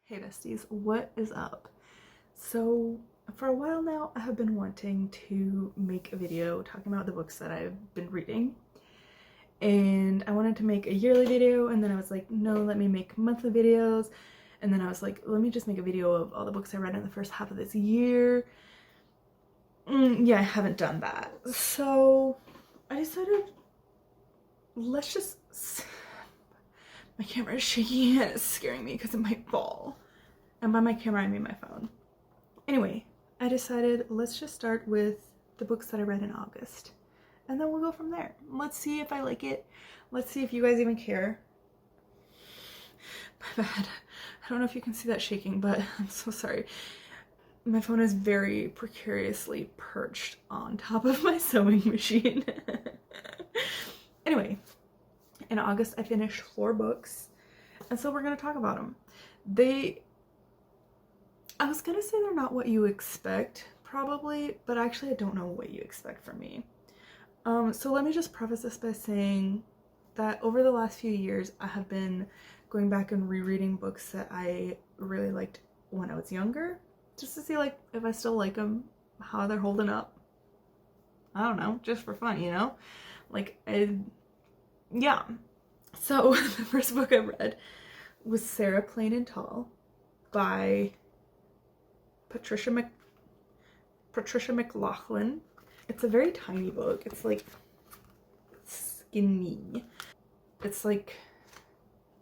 Hey besties, what is up? So for a while now I have been wanting to make a video talking about the books that I've been reading, and I wanted to make a yearly video, and then I was like, no, let me make monthly videos, and then I was like, let me just make a video of all the books I read in the first half of this year. Yeah, I haven't done that, so I decided let's just my camera is shaking and it's scaring me because it might fall. And by my camera, I mean my phone. Anyway, I decided let's just start with the books that I read in August. And then we'll go from there. Let's see if I like it. Let's see if you guys even care. My bad. I don't know if you can see that shaking, but I'm so sorry. My phone is very precariously perched on top of my sewing machine. Anyway, in August I finished 4 books, and so we're gonna talk about them. I was gonna say they're not what you expect, probably, but actually I don't know what you expect from me. So let me just preface this by saying that over the last few years I have been going back and rereading books that I really liked when I was younger, just to see like if I still like them, how they're holding up. I don't know, just for fun, you know? Yeah. So the first book I read was Sarah Plain and Tall by Patricia McLaughlin. It's a very tiny book. It's like skinny. It's like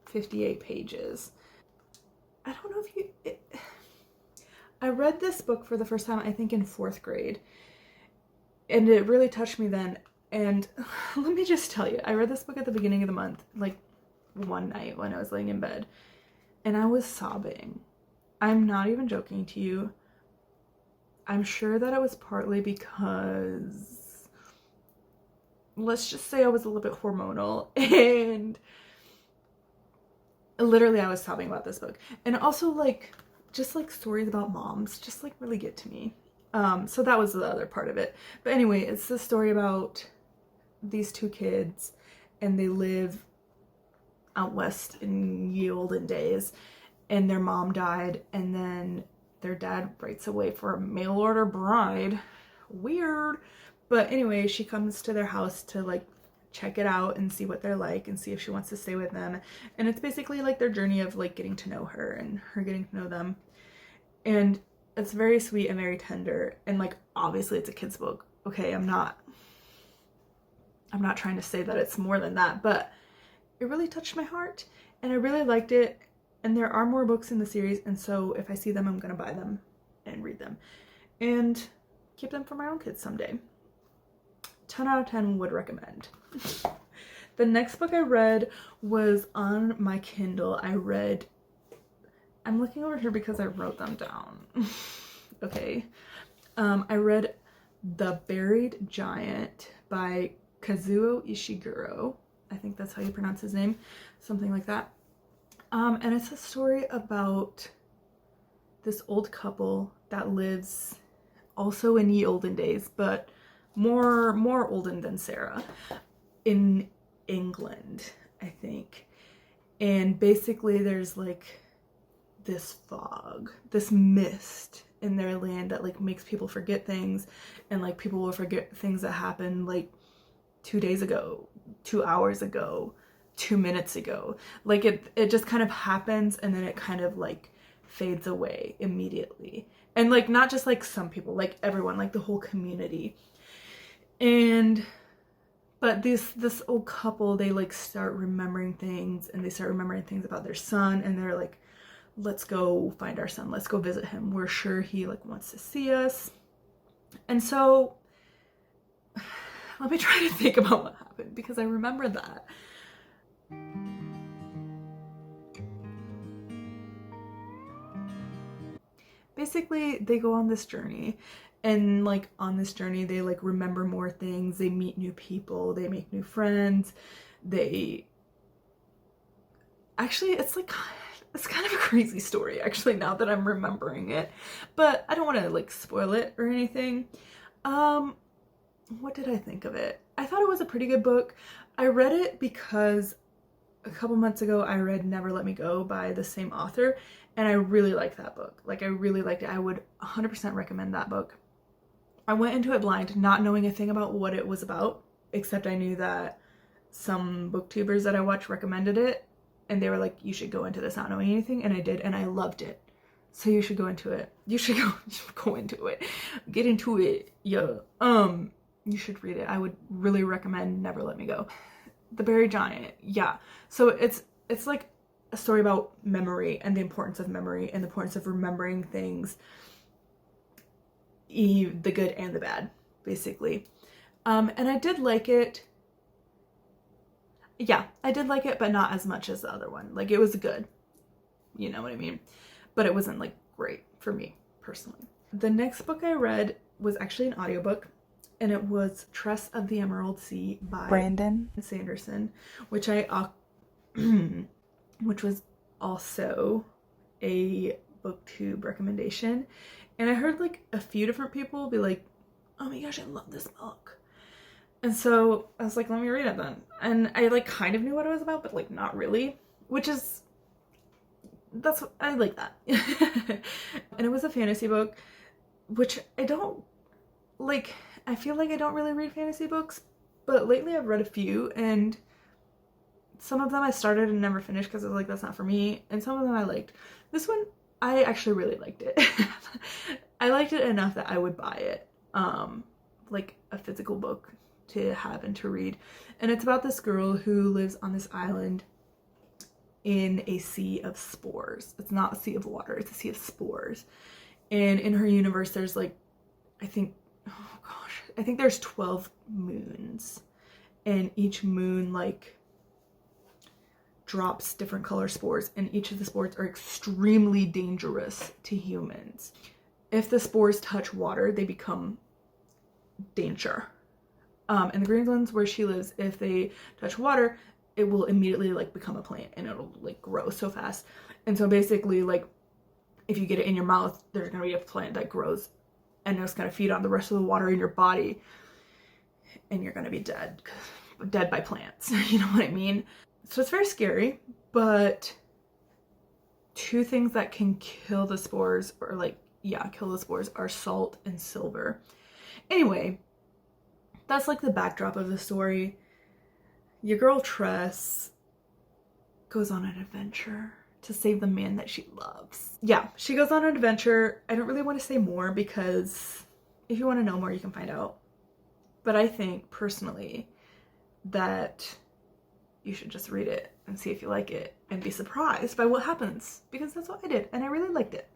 58 pages. I don't know if I read this book for the first time, I think in 4th grade, and it really touched me then. And let me just tell you, I read this book at the beginning of the month, like one night when I was laying in bed, and I was sobbing. I'm not even joking to you. I'm sure that it was partly because, let's just say I was a little bit hormonal, and literally I was sobbing about this book. And also like, just like stories about moms just like really get to me. So that was the other part of it. But anyway, it's the story about these 2 kids, and they live out west in ye olden days, and their mom died, and then their dad writes away for a mail order bride. Weird. But anyway, she comes to their house to like check it out and see what they're like and see if she wants to stay with them. And it's basically like their journey of like getting to know her and her getting to know them. And it's very sweet and very tender. And like, obviously it's a kid's book. Okay, I'm not trying to say that it's more than that, but it really touched my heart and I really liked it. And there are more books in the series, and so if I see them, I'm gonna buy them and read them and keep them for my own kids someday. 10 out of 10 would recommend. The next book I read was on my Kindle. I'm looking over here because I wrote them down. Okay. I read The Buried Giant by Kazuo Ishiguro. I think that's how you pronounce his name. Something like that. And it's a story about this old couple that lives also in ye olden days, but more olden than Sarah, in England, I think. And basically there's like this fog, this mist in their land that like makes people forget things, and like people will forget things that happened like 2 days ago, 2 hours ago, 2 minutes ago. Like it just kind of happens, and then it kind of like fades away immediately. And like not just like some people, like everyone, like the whole community. But this old couple, they like start remembering things, and they start remembering things about their son, and they're like, let's go find our son, let's go visit him, we're sure he like wants to see us. And so let me try to think about what happened, because I remember that. Basically, they go on this journey, and like on this journey they like remember more things, they meet new people, they make new friends, it's kind of a crazy story actually, now that I'm remembering it, but I don't want to like spoil it or anything. What did I think of it? I thought it was a pretty good book. I read it because a couple months ago I read Never Let Me Go by the same author, And I really liked that book. Like, I really liked it. I would 100% recommend that book. I went into it blind, not knowing a thing about what it was about, except I knew that some booktubers that I watch recommended it, and they were like, you should go into this not knowing anything, and I did, and I loved it. So you should go into it. You should go into it. Get into it. Yeah. You should read it. I would really recommend Never Let Me Go. The Buried Giant. Yeah. So it's like a story about memory and the importance of memory and the importance of remembering things, the good and the bad, basically. And I did like it. Yeah, I did like it, but not as much as the other one. Like, it was good. You know what I mean? But it wasn't, like, great for me, personally. The next book I read was actually an audiobook, and it was Tress of the Emerald Sea by Brandon Sanderson, which which was also a booktube recommendation. And I heard like a few different people be like, oh my gosh, I love this book. And so I was like, let me read it then. And I like kind of knew what it was about, but like not really, which is, I like that. And it was a fantasy book, which I don't like. I feel like I don't really read fantasy books, but lately I've read a few, and some of them I started and never finished because I was like, that's not for me, and some of them I liked. This one, I actually really liked it. I liked it enough that I would buy it, like a physical book to have and to read. And it's about this girl who lives on this island in a sea of spores. It's not a sea of water, it's a sea of spores. And in her universe, there's like, I think there's 12 moons, and each moon like drops different color spores, and each of the spores are extremely dangerous to humans. If the spores touch water, they become danger. And the Greenlands where she lives, if they touch water, it will immediately like become a plant, and it'll like grow so fast. And so basically, like, if you get it in your mouth, there's gonna be a plant that grows, and it's gonna feed on the rest of the water in your body, and you're gonna be dead by plants. You know what I mean? So it's very scary, but two things that can kill the spores, or like, yeah, kill the spores, are salt and silver. Anyway, that's like the backdrop of the story. Your girl Tress goes on an adventure to save the man that she loves. Yeah, she goes on an adventure. I don't really want to say more because if you want to know more, you can find out. But I think personally that you should just read it and see if you like it and be surprised by what happens, because that's what I did, and I really liked it.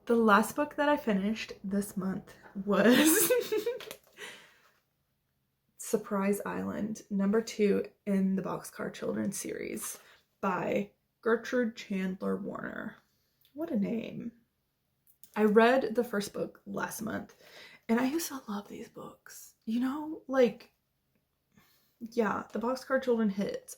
The last book that I finished this month was Surprise Island, #2 in the Boxcar Children's series by Gertrude Chandler Warner. What a name. I read the first book last month, and I used to love these books. You know, like, yeah, the Boxcar Children hits.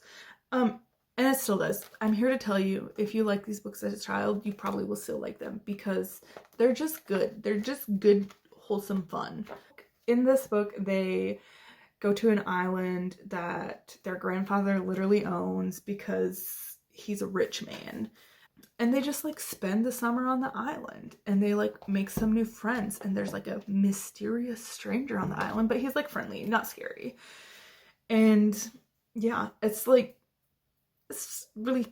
And it still does. I'm here to tell you, if you like these books as a child, you probably will still like them because they're just good. They're just good, wholesome fun. In this book, they go to an island that their grandfather literally owns because he's a rich man. And they just like spend the summer on the island, and they like make some new friends, and there's like a mysterious stranger on the island, but he's like friendly, not scary. And yeah, it's like, it's really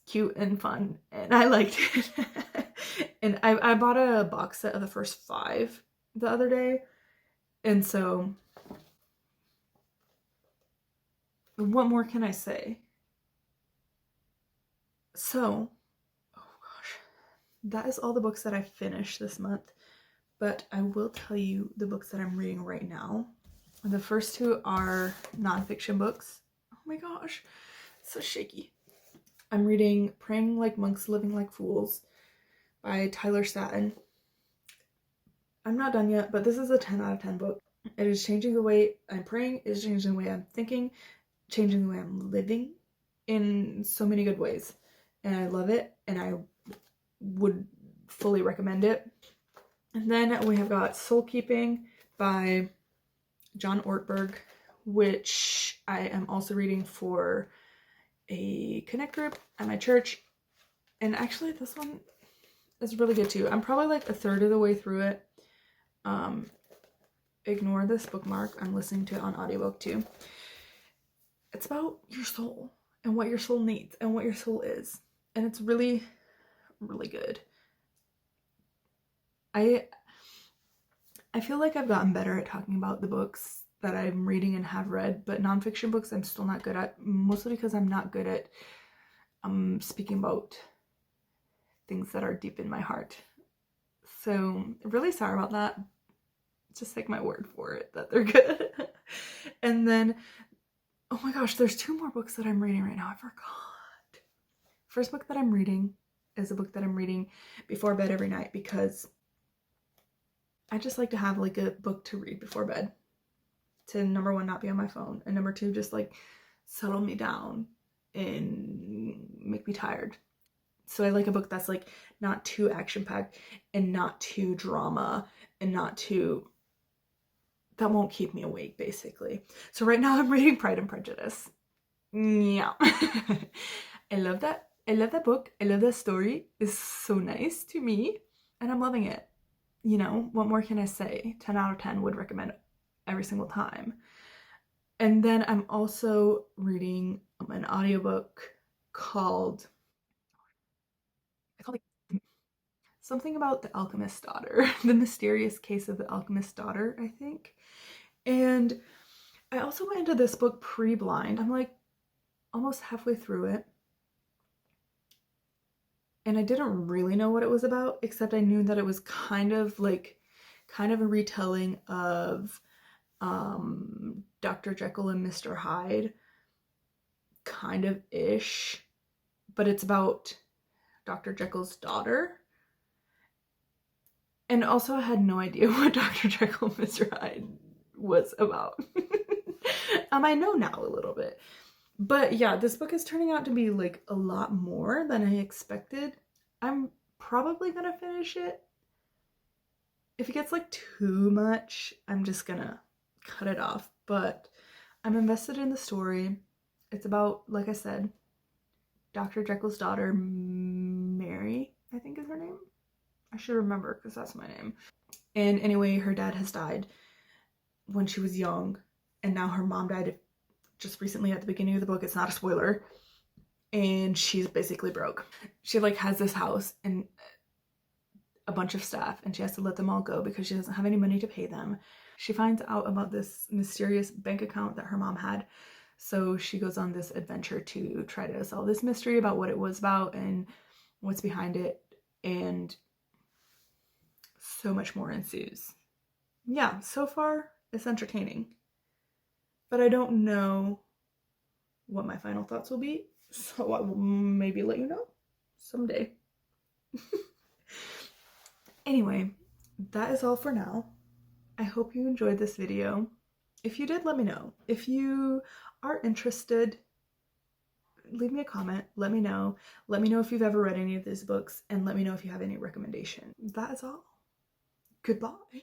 cute and fun, and I liked it. And I bought a box set of the first 5 the other day, and so what more can I say? So, oh gosh, that is all the books that I finished this month, but I will tell you the books that I'm reading right now. The first 2 are nonfiction books. Oh my gosh, it's so shaky. I'm reading Praying Like Monks, Living Like Fools by Tyler Staton. I'm not done yet, but this is a 10 out of 10 book. It is changing the way I'm praying, it is changing the way I'm thinking, changing the way I'm living in so many good ways. And I love it, and I would fully recommend it. And then we have got Soul Keeping by John Ortberg, which I am also reading for a Connect group at my church. And actually this one, is really good too. I'm probably like a third of the way through it. Ignore this bookmark. I'm listening to it on audiobook too. It's about your soul and what your soul needs and what your soul is. And it's really, really good. I feel like I've gotten better at talking about the books that I'm reading and have read, but nonfiction books I'm still not good at, mostly because I'm not good at speaking about things that are deep in my heart. So really sorry about that. Just take my word for it that they're good. And then, oh my gosh, there's 2 more books that I'm reading right now. I forgot. First book that I'm reading is a book that I'm reading before bed every night because I just like to have like a book to read before bed to, number 1, not be on my phone, and number 2, just like settle me down and make me tired. So I like a book that's like not too action-packed and not too drama and not too, that won't keep me awake basically. So right now I'm reading Pride and Prejudice. Yeah. I love that. I love that book. I love that story. It's so nice to me and I'm loving it. You know, what more can I say? 10 out of 10 would recommend every single time. And then I'm also reading an audiobook called, like something about the Alchemist's Daughter. The Mysterious Case of the Alchemist's Daughter, I think. And I also went into this book pre-blind. I'm like almost halfway through it. And I didn't really know what it was about, except I knew that it was kind of a retelling of Dr. Jekyll and Mr. Hyde, kind of ish, but it's about Dr. Jekyll's daughter. And also I had no idea what Dr. Jekyll and Mr. Hyde was about. I know now a little bit. But yeah, this book is turning out to be like a lot more than I expected. I'm probably gonna finish it. If it gets like too much, I'm just gonna cut it off. But I'm invested in the story. It's about, like I said, Dr. Jekyll's daughter, Mary, I think is her name. I should remember because that's my name. And anyway, her dad has died when she was young, and now her mom died just recently at the beginning of the book. It's not a spoiler. And she's basically broke. She like has this house and a bunch of staff, and she has to let them all go because she doesn't have any money to pay them. She finds out about this mysterious bank account that her mom had. So she goes on this adventure to try to solve this mystery about what it was about and what's behind it. And so much more ensues. Yeah, so far it's entertaining. But I don't know what my final thoughts will be, so I will maybe let you know someday. Anyway, that is all for now. I hope you enjoyed this video. If you did, let me know. If you are interested, leave me a comment. Let me know. Let me know if you've ever read any of these books, and let me know if you have any recommendation. That is all. Goodbye.